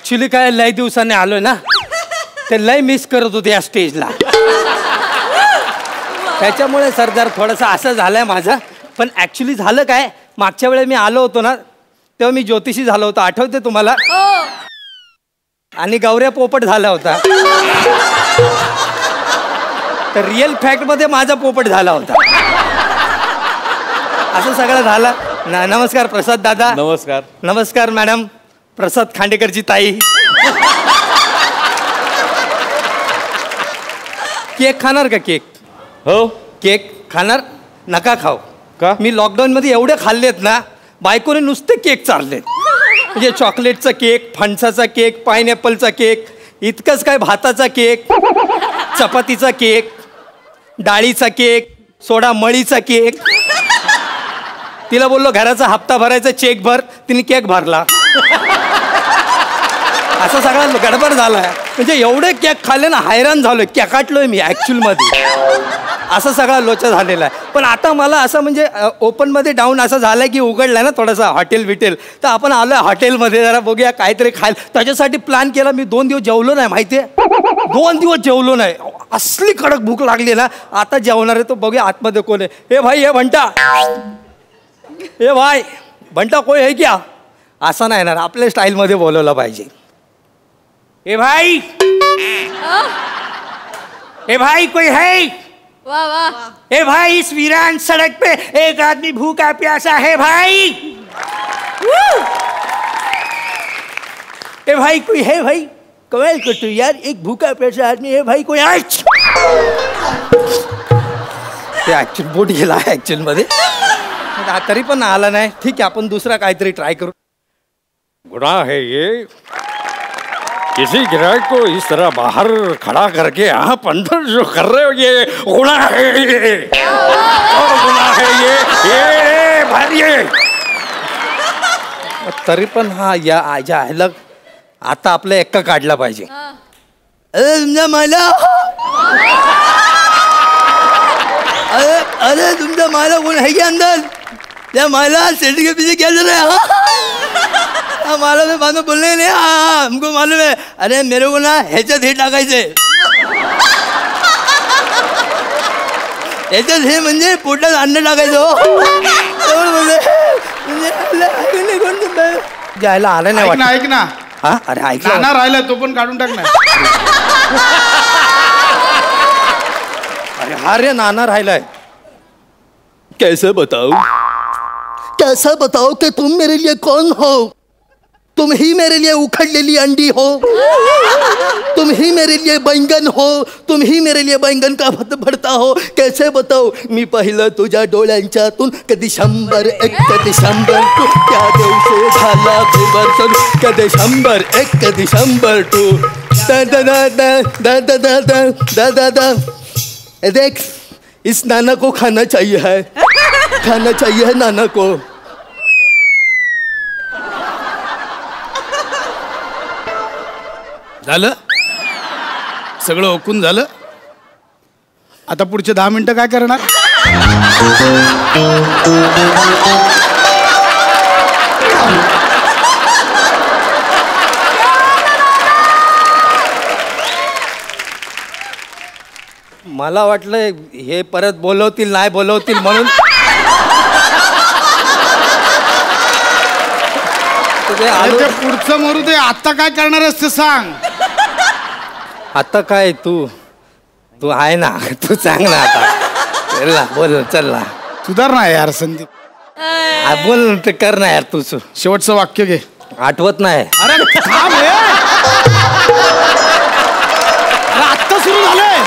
Actually काय लय दिवसांनी आलोय ना, ते लय मिस करत होते या स्टेजला. त्याच्यामुळे सरदार थोडंसं असं झालंय माझं. पण ऍक्च्युली झालं काय, मागच्या वेळेस मी आलो होतो ना तेव्हा मी ज्योतिषी झालो होतो, आठवते तुम्हाला? आणि गौऱ्या पोपट झाला होता. तर रिअल फॅक्ट मध्ये माझा पोपट झाला होता. असं सगळं झालं. नमस्कार प्रसाद दादा. नमस्कार. नमस्कार मॅडम. प्रसाद खांडेकरची ताई. केक खाणार का? केक? हो. केक खाणार? नका खाऊ. का? मी लॉकडाऊन मध्ये एवढे खाल्लेत ना, बायकोने नुसते केक चाललेत. म्हणजे चॉकलेटचा केक, फणसाचा केक, पाइनॲपलचा केक, इतकंच काय भाताचा केक, चपातीचा केक, डाळीचा केक, सोडा मळीचा केक. तिला बोललो घराचा हप्ता भरायचा चेक भर, तिने केक भरला. असं सगळा गडबड झालाय. म्हणजे एवढे केक खाल्ले ना, हैराण झालोय, केकाटलोय मी ऍक्च्युअल मध्ये. असं सगळा लोचा झालेला आहे. पण आता मला असं म्हणजे ओपन मध्ये डाऊन असं झालंय की उघडलंय ना थोडासा हॉटेल बिटेल, तर आपण आलोय हॉटेलमध्ये, जरा बघूया काहीतरी खायला. त्याच्यासाठी प्लॅन केला. मी 2 दिवस जेवलो नाही, माहितीये, 2 दिवस जेवलो नाही. असली कडक भूक लागली ना. आता जेवणार आहे तो, बघूया आतमध्ये कोण आहे. हे भाई, हे भंटा, हे भाई भंटा कोई है क्या? असं नाही येणार, आपल्या स्टाईलमध्ये बोलवलं पाहिजे. ए भाई, ए भाई कोई है? वाह वाह. ए भाई, इस वीरान सड़क पे एक आदमी भूखा प्यासा है भाई. ए भाई कोई है भाई? कमाल करतो यार, एक भूखा प्यासा आदमी है भाई कोई? ते ऍक्च्युअल बोट गेला ऍक्च्युअल मध्ये, तरी पण आला नाही. ठीक आहे, आपण दुसरा काहीतरी ट्राय करू. गुनाह है ये, किसी गिराक को इस तरह बाहर खड़ा करके आप अंदर जो कर रहे हो, ये गुनाह है, ये गुनाह है ये भरिए. तरी पण हा या आजा ह्याला आता आपला एक्का काढला पाहिजे. अरे तुमचा मला, अरे तुमचा मला कोण है क्या अंदर? क्या माला सेठ के पीछे क्या चल रहा है? हाँ मालूम है, बाद में बोलने नहीं. हाँ हमको मालूम है. अरे मेरे को ना ह्याच्यात हे टाकायचंय. ह्याच्यात हे म्हणजे पोटात अन्न टाकायचं. जायला आलं नाही वाटत. ऐक ना. हा अरे ऐकलं नाना राहिला तो पण काढून टाक ना. अरे हा रे नाना राहिलाय. कैसे बताओ, कैसा बताओ कि तुम मेरे लिए कौन हो? तुम ही मेरे लिए उखड़लेली अंडी हो, तुम ही मेरे लिए बैंगन हो, तुम ही मेरे लिए बैंगन का भरता हो. कैसे बताओ? मी पाहिलं तुझ्या डोळ्यांच्यातून कधी 101, कधी 102, त्या दिवशी झाला बेबरसून, कधी 101, कधी 102. दा दा दा दा दा दा दा दा दा. देख, इस नाना को खाना चाहिए है, खाना चाहिए है नाना को. झालं सगळं ओकून झालं. आता पुढचे 10 मिनिटं काय करणार? मला वाटलं हे परत बोलवतील नाही बोलवतील म्हणून. ते पुढचं मरू दे, आता काय करणार आहेस ते सांग. आता काय तू आहे ना, तू सांग ना आता. चल ना, बोल, चल ना. सुधार ना यार संदीप. बोल ते कर ना यार तू. शेवटचं वाक्य घे. आठवत नाही. अरे थांब हे. अरे आत्ता सुरू झालंय.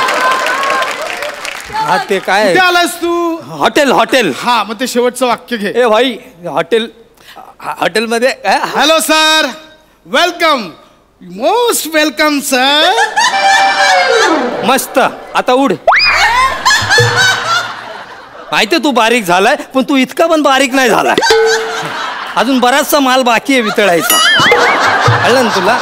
हा ते काय कुठे आलास तू? हॉटेल. हॉटेल. हा मग ते शेवटचं वाक्य घे. ए भाई, हॉटेलमध्ये. Hello sir, welcome, most welcome sir. मस्त. आता उड. माहितीये तू बारीक झालाय, पण तू इतका पण बारीक नाही झालाय. अजून बराचसा माल बाकी आहे वितळायचा. कळलं ना तुला?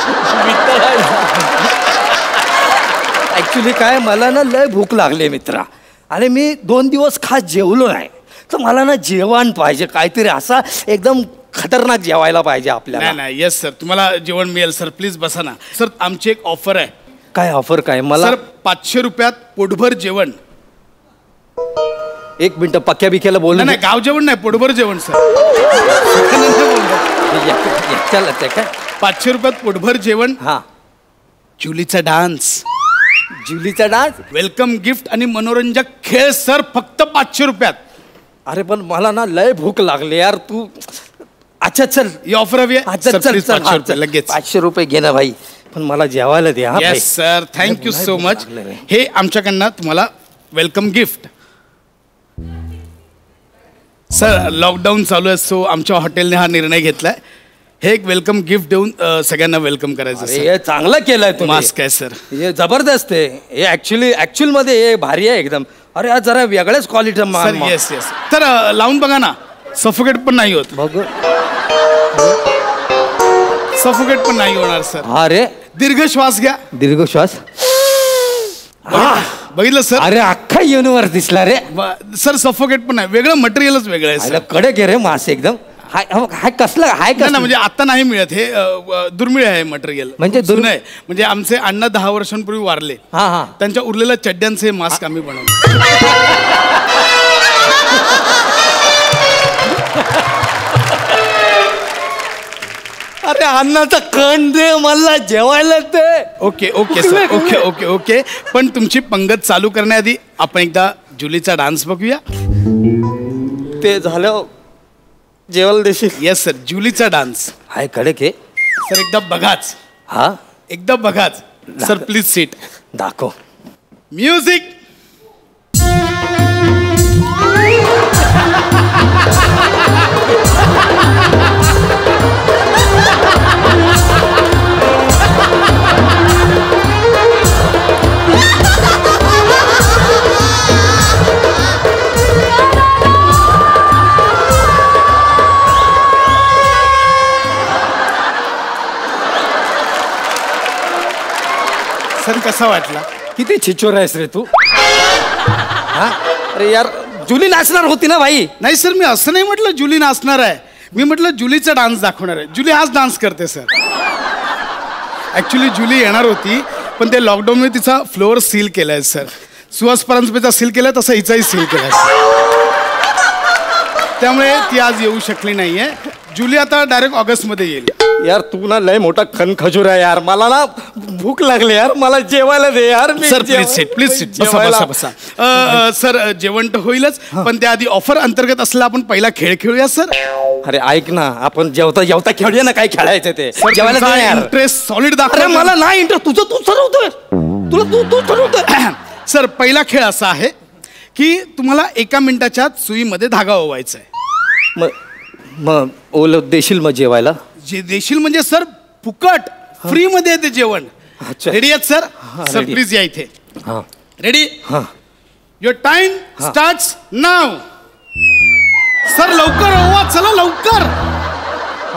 ऍक्च्युली काय, मला ना लय भूक लागली मित्रा, आणि मी 2 दिवस खास जेवलो नाही. तर मला ना जेवण पाहिजे काहीतरी असा एकदम खतरनाक जेवायला पाहिजे आपल्याला. नाही नाही, येस सर, तुम्हाला जेवण मिळेल सर. प्लीज बसा ना सर. आमची एक ऑफर आहे. काय ऑफर? काय मला? सर 500 रुपयात पोटभर जेवण. एक मिनिट, पक्क्या बिक्याला बोल. नाही, गाव जेवण नाही, पोटभर जेवण सर. 500 रुपयात पोटभर जेवण. हा, जुलीचा डान्स. जुलीचा डान्स, वेलकम गिफ्ट आणि मनोरंजक खेळ सर, फक्त 500 रुपयात. अरे पण मला ना लय भूक लागली यार. तू अच्छा चल, ही ऑफर हवी आहे. चल चल, 500 रुपये लगेच. 500 रुपये घे ना भाई, पण मला जेवायला दे. हा yes sir, thank you so much. हे आमच्याकडनं तुम्हाला वेलकम गिफ्ट. सर लॉकडाऊन चालू आहे, सो आमच्या हॉटेलने हा निर्णय घेतलाय. हे एक वेलकम गिफ्ट देऊन सगळ्यांना वेलकम करायचं. हे चांगलं केलंय तुम्ही. मास्क आहे सर, हे जबरदस्त आहे. हे ऍक्च्युअल मध्ये हे भारी आहे एकदम. अरे आज जरा वेगळ्याच क्वालिटी. Sir yes yes. तर लावून बघा ना, सफोकेट पण नाही होत. बघ, सफोकेट पण नाही होणार सर. अरे दीर्घ श्वास घ्या. दीर्घ श्वास. बघितलं सर? अरे अख्खा युनिवर्स दिसला रे सर. सफोकेट पण नाही, वेगळं मटेरियलच वेगळं आहे सर. कडक आहे रे मास एकदम. हाय कसलं हाय ना, म्हणजे आता नाही मिळत हे. दुर्मिळ आहे मटेरियल. म्हणजे नाही, म्हणजे आमचे अण्णा 10 वर्षांपूर्वी वारले. हा, त्यांच्या उरलेल्या चड्ड्यांचे मास्क आम्ही बनवले. अरे अन्नाचा कण दे मला जेवायला ते. Okay okay sir, okay okay okay. पण तुमची पंगत चालू करण्याआधी आपण एकदा जुलीचा डान्स बघूया. ते झालं जेवायला देशील? येस सर, जुलीचा डान्स. हाय कडक आहे सर, एकदा बघाच. हा, एकदा बघाच सर. Please seat. दाखव. म्युझिक. सर कसा वाटला? किती छिचोर आहेस रे तू. हा, अरे यार जुली नाचणार होती ना भाई. नाही सर, मी असं नाही म्हटलं जुली नाचणार आहे. मी म्हटलं जुलीचा डान्स दाखवणार आहे. जुली हाच डान्स करते सर. ऍक्च्युली जुली येणार होती, पण ते लॉकडाऊनमध्ये तिचा फ्लोअर सील केलाय सर. सुहास परांजपेचा सील केलाय तसा हिचाही सील केलाय सर. त्यामुळे ती आज येऊ शकली नाहीये. जुली आता डायरेक्ट ऑगस्टमध्ये येईल. यार तू ना लय मोठा खनखजूर आहे यार. मला ना भूक लागली यार, मला जेवायला दे यार. Sir please seat, please seat. बसा बसा. सर जेवण तर होईलच, पण त्याआधी ऑफर अंतर्गत असला आपण पहिला खेळ खेळूया सर. अरे ऐक ना, आपण जेवता जेवता खेळूया ना. काय खेळायचं ते जेवायला दे यार. इंटरेस्ट सॉलिड अरे दाखव. मला नाही इंटरेस्ट. तुझं तू ठरवतोय. तुला तू ठरवतोय. सर पहिला खेळ असा आहे की तुम्हाला 1 मिनिटाच्या आत सुईमध्ये धागा ओवायचा आहे. मग ओल देशील मग जेवायला? जे देशील म्हणजे सर फुकट, फ्री मध्ये येते जेवण. अच्छा. रेडी आहेत सर? Sir ready. प्लीज या इथे. हा रेडी? हा. Your time starts now. Sir लवकर ओवा, चला लवकर.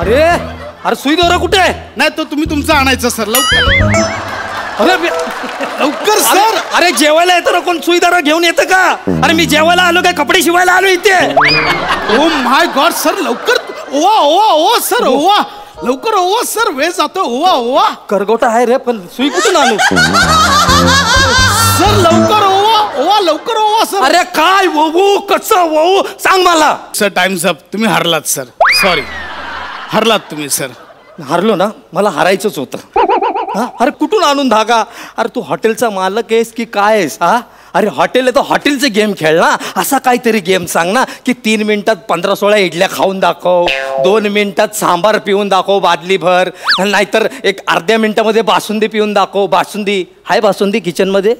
अरे अरे सुई दोरा कुठे आहे? नाही तो तुम्ही तुमचा आणायचा सर. लवकर अरे लवकर सर. अरे जेवायला येतं ना कोण? सुईदारा घेऊन येतं का? अरे मी जेवायला आलो काय? कपडे शिवायला आलो इथे. ओ माय गॉड सर, लवकर ओवा ओवा ओवा सर. ओवा लवकर ओवा सर, वेळ जातो. ओवा ओवा. करगोटा आहे रे, पण सुई कुठून आणू? सर लवकर ओवा ओवा, लवकर ओवा सर. अरे काय वळू, कसं वळू सांग मला. Sir times up. तुम्ही हरलात सर. सॉरी, हरलात तुम्ही सर. हारलो ना, मला हारायचंच होतं. हा, अरे कुठून आणून धागा? अरे तू हॉटेलचा मालक आहेस की काय आहेस? हा, अरे हॉटेल आहे तर हॉटेलचे गेम खेळ ना. असा काहीतरी गेम सांग ना की 3 मिनिटात 15-16 इडल्या खाऊन दाखव, 2 मिनिटात सांबार पिऊन दाखव बादलीभर, नाहीतर एक अर्ध्या मिनिटामध्ये बासुंदी पिऊन दाखव. बासुंदी हाय? बासुंदी किचनमध्ये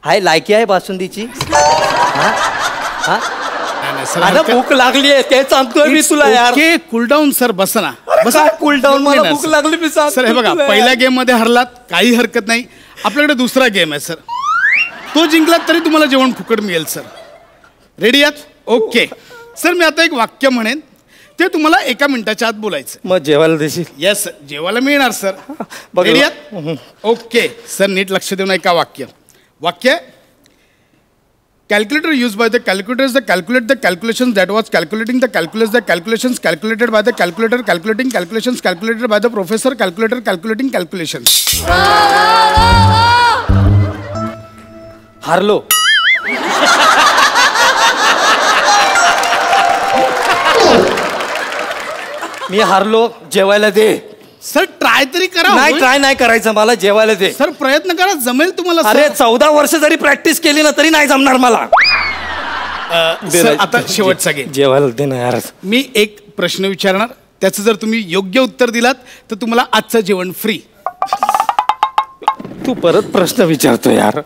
हाय? लायकी आहे बासुंदीची? हा हा. अरे भूक लागली आहे ते सांगतोय मी तुला यार. Okay cool down sir. बस ना. बसा कूल डाऊन. मला भूक लागली मी सांगतो. सर हे बघा, पहिल्या गेम मध्ये हरलात, काही हरकत नाही. आपल्याकडे दुसरा गेम आहे सर. तो जिंकलात तरी तुम्हाला जेवण फुकट मिळेल सर. रेडी आहात? ओके सर, मी आता एक वाक्य म्हणेन, ते तुम्हाला 1 मिनिटाच्या आत बोलायचं. मग जेवायला देशील? येस, जेवायला मिळणार सर. रेडी आहात? ओके सर, नीट लक्ष देऊन ऐका वाक्य. वाक्य Calculator used by the calculators that calculate the calculations that was calculating the calculus, the calculations calculated by the calculator, calculating calculations calculated by the professor, calculator calculating calculations. हारलो. मी हारलो. जेवायला दे. Sir try तरी करा. नाही try नाही करायचं मला. जेवायला दे. सर प्रयत्न करा, जमेल तुम्हाला. अरे 14 वर्ष जरी प्रॅक्टिस केली ना तरी नाही जमणार मला. सर आता शेवटचा गेम. जेवायला दे ना यार. मी एक प्रश्न विचारणार, त्याचं जर तुम्ही योग्य उत्तर दिलात तर तुम्हाला आजचं जेवण फ्री. तू परत प्रश्न विचारतो यार.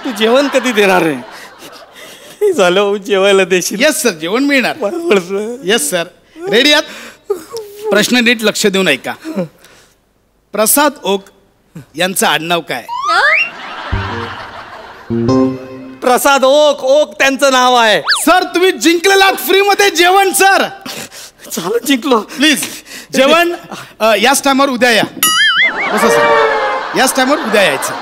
तू जेवण कधी देणार आहे? झालं जेवायला देशील. येस सर, जेवण मिळणार. Yes sir. रेडी आहात? प्रश्न नीट लक्ष देऊन ऐका. प्रसाद ओक यांचं आडनाव काय? प्रसाद ओक. ओक त्यांचं नाव आहे. सर तुम्ही जिंकलेलात फ्री मध्ये जेवण. सर चालू जिंकलो. प्लीज जेवण याच टायमावर उद्या या. कसं सर? याच टायमावर उद्या यायचं.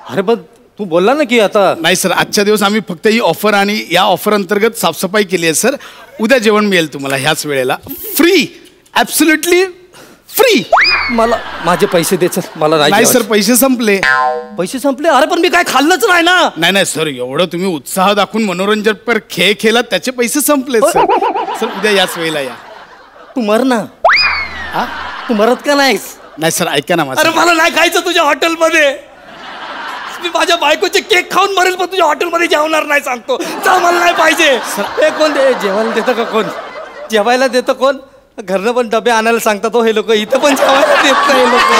अरे पण तू बोलला ना की आता. नाही सर, आजच्या दिवस आम्ही फक्त ही ऑफर आणि या ऑफर अंतर्गत साफसफाई केली आहे सर. उद्या जेवण मिळेल तुम्हाला ह्याच वेळेला फ्री. Absolutely free. मला माझे पैसे द्यायचं. मला नाही सर, पैसे संपले. पैसे संपले? अरे पण मी काय खाल्लंच नाही ना. नाही नाही सर, एवढं तुम्ही उत्साह दाखवून मनोरंजन पर खेळ खेळला, त्याचे पैसे संपले सर. सर उद्या याच वेळेला या. तू मर ना. हा? तू मरत का नाहीस? नाही सर, ऐका ना माझं. अरे मला नाही खायचं तुझ्या हॉटेलमध्ये. मी माझ्या बायकोचे केक खाऊन मरेल पण तुझ्या हॉटेलमध्ये जेवणार नाही सांगतो. जा, मला नाही पाहिजे. हे कोण जेवायला देतं का? कोण जेवायला देतं? कोण? घरनं पण डबे आणायला सांगतात हे लोक. इथं पण जेवायला देत नाही लोक.